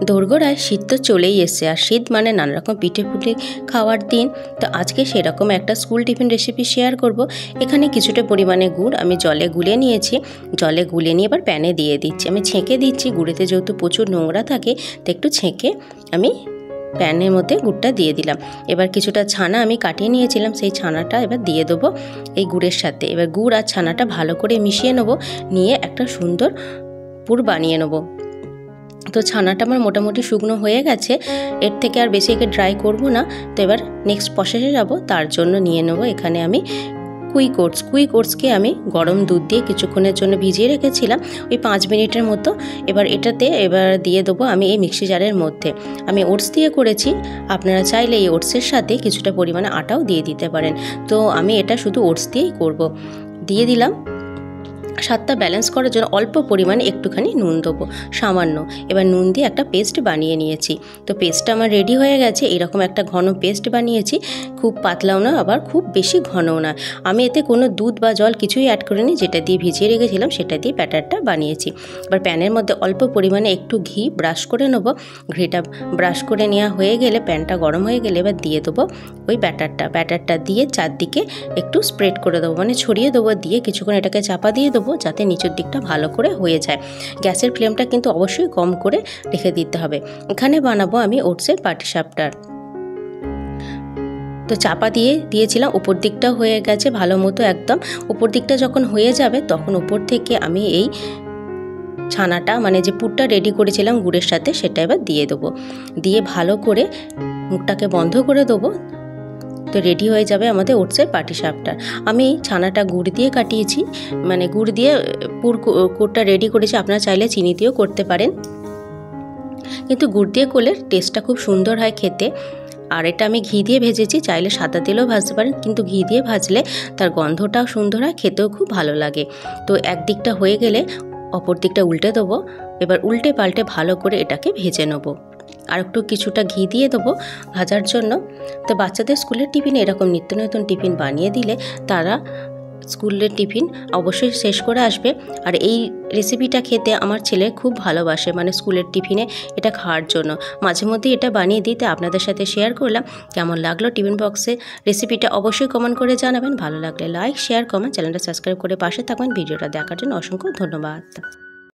দোরগোড়ায় শীত তো চলেই এসছে, আর শীত মানে নানা রকম পিঠে পুঠে খাওয়ার দিন। তো আজকে সেরকম একটা স্কুল টিফিন রেসিপি শেয়ার করব। এখানে কিছুটা পরিমাণে গুড় আমি জলে গুলে নিয়েছি। জলে গুলে নিয়ে এবার প্যানে দিয়ে দিচ্ছি। আমি ছেঁকে দিচ্ছি, গুড়েতে যেহেতু প্রচুর নোংরা থাকে তো একটু ছেঁকে আমি প্যানের মধ্যে গুড়টা দিয়ে দিলাম। এবার কিছুটা ছানা আমি কাটিয়ে নিয়েছিলাম, সেই ছানাটা এবার দিয়ে দেবো এই গুড়ের সাথে। এবার গুড় আর ছানাটা ভালো করে মিশিয়ে নেবো, নিয়ে একটা সুন্দর পুর বানিয়ে নেবো। তো ছানাটা আমার মোটামুটি শুকনো হয়ে গেছে, এর থেকে আর বেশি একে ড্রাই করব না। তো এবার নেক্সট প্রসেসে যাব, তার জন্য নিয়ে নেব এখানে আমি কুইক ওটসকে আমি গরম দুধ দিয়ে কিছুক্ষণের জন্য ভিজিয়ে রেখেছিলাম, ওই 5 মিনিটের মতো। এবার এবার দিয়ে দেবো আমি এই মিক্সি জারের মধ্যে। আমি ওটস দিয়ে করেছি, আপনারা চাইলে এই ওটসের সাথে কিছুটা পরিমাণে আটাও দিয়ে দিতে পারেন। তো আমি এটা শুধু ওটস দিয়েই করব। দিয়ে দিলাম। স্বাদটা ব্যালেন্স করার জন্য অল্প পরিমাণে একটুখানি নুন দেবো, সামান্য। এবার নুন দিয়ে একটা পেস্ট বানিয়ে নিয়েছি। তো পেস্টটা আমার রেডি হয়ে গেছে। এরকম একটা ঘন পেস্ট বানিয়েছি, খুব পাতলাও না আবার খুব বেশি ঘনও না। আমি এতে কোনো দুধ বা জল কিছুই অ্যাড করিনি, যেটা দিয়ে ভিজিয়ে রেখেছিলাম সেটা দিয়ে ব্যাটারটা বানিয়েছি। এবার প্যানের মধ্যে অল্প পরিমাণে একটু ঘি ব্রাশ করে নেবো। ঘিটা ব্রাশ করে নেওয়া হয়ে গেলে, প্যানটা গরম হয়ে গেলে এবার দিয়ে দেবো ওই ব্যাটারটা দিয়ে চারদিকে একটু স্প্রেড করে দেবো, মানে ছড়িয়ে দেবো। দিয়ে কিছুক্ষণ এটাকে চাপা দিয়ে দেবো যাতে নিচের দিকটা ভালো করে হয়ে যায়। গ্যাসের ফ্লেমটা কিন্তু অবশ্যই কম করে রেখে দিতে হবে। এখানে বানাবো আমি ওটসের পাটিসাপটার। তো চাপা দিয়েছিলাম, উপর দিকটা হয়ে গেছে ভালো মতো একদম। উপর দিকটা যখন হয়ে যাবে তখন উপর থেকে আমি এই ছানাটা, মানে যে পুরটা রেডি করেছিলাম গুড়ের সাথে, সেটা এবার দিয়ে দেবো। দিয়ে ভালো করে মুখটাকে বন্ধ করে দেবো। তো রেডি হয়ে যাবে আমাদের ওটসের পাটিসাপটার। আমি ছানাটা গুড় দিয়ে কাটিয়েছি, মানে গুড় দিয়ে পুরটা রেডি করেছি। আপনারা চাইলে চিনি দিয়েও করতে পারেন, কিন্তু গুড় দিয়ে করলে টেস্টটা খুব সুন্দর হয় খেতে। আর এটা আমি ঘি দিয়ে ভেজেছি, চাইলে সাদা তেলেও ভাজতে পারেন, কিন্তু ঘি দিয়ে ভাজলে তার গন্ধটাও সুন্দর হয়, খেতেও খুব ভালো লাগে। তো একদিকটা হয়ে গেলে অপর দিকটা উল্টে দেবো। এবার উল্টে পাল্টে ভালো করে এটাকে ভেজে নেবো। আর একটু কিছুটা ঘি দিয়ে দেবো ভাজার জন্য। তো বাচ্চাদের স্কুলের টিফিনে এরকম নিত্য নতুন টিফিন বানিয়ে দিলে তারা স্কুলের টিফিন অবশ্যই শেষ করে আসবে। আর এই রেসিপিটা খেতে আমার ছেলে খুব ভালোবাসে, মানে স্কুলের টিফিনে এটা খাওয়ার জন্য। মাঝে মধ্যে এটা বানিয়ে দিতে আপনাদের সাথে শেয়ার করলাম। কেমন লাগলো টিফিন বক্সে রেসিপিটা অবশ্যই কমেন্ট করে জানাবেন। ভালো লাগলে লাইক, শেয়ার, কমেন্ট, চ্যানেলটা সাবস্ক্রাইব করে পাশে থাকবেন। ভিডিওটা দেখার জন্য অসংখ্য ধন্যবাদ।